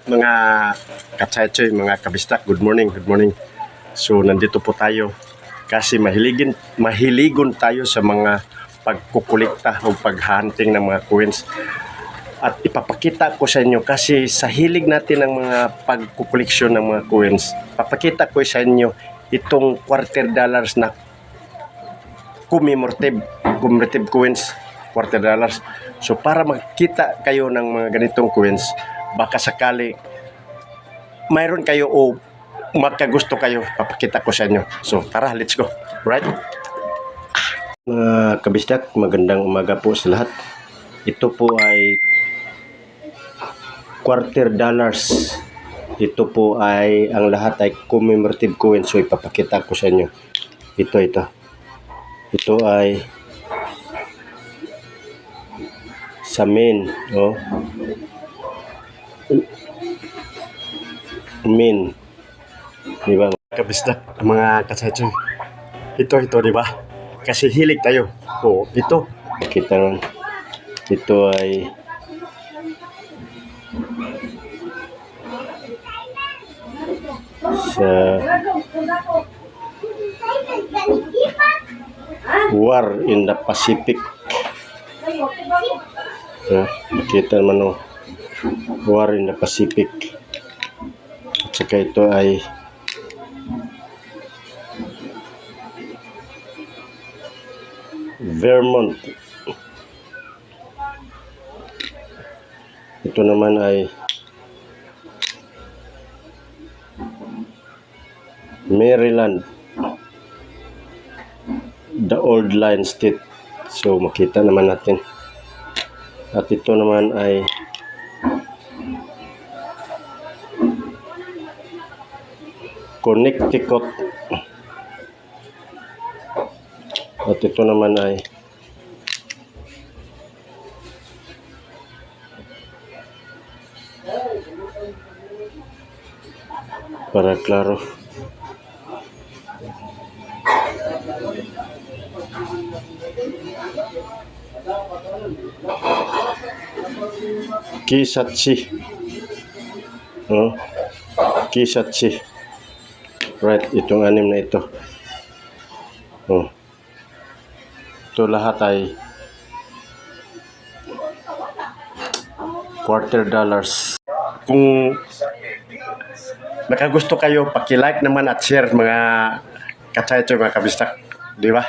Mga katsaytsoy, mga kabistak, good morning, good morning. So nandito po tayo kasi mahiligon tayo sa mga pagkukulikta o paghunting ng mga coins. At ipapakita ko sa inyo kasi sa hilig natin ng mga pagkukoleksyon ng mga coins, papakita ko sa inyo itong quarter dollars na commemorative coins, quarter dollars. So para makita kayo ng mga ganitong coins, baka sakali mayroon kayo o magkagusto kayo, papakita ko sa inyo. So tara, let's go. Right? Mga kabisdak, magandang umaga po sa lahat. Ito po ay quarter dollars. Ito po ay, ang lahat ay commemorative coins. So ipapakita ko sa inyo. Ito ay sa Min, oh. Min. Di ba? Kabisdak, mga katsaytsoy. Ito, di ba? Kasi hilig tayo. Oh, ito. Kita naman. Ito ay sa War in the Pacific. Kita naman, oh. War in the Pacific. At saka ito ay Vermont. Ito naman ay Maryland, the old line state. So makita naman natin. At ito naman ay Connecticut. At ito naman ay para klaro, Kisatsi. Kisatsi. Right, itong anim na ito. Ito lahat ay quarter dollars. Kung nakagusto kayo, paki-like naman at share, mga katsaytsoy, mga kabistak, di ba?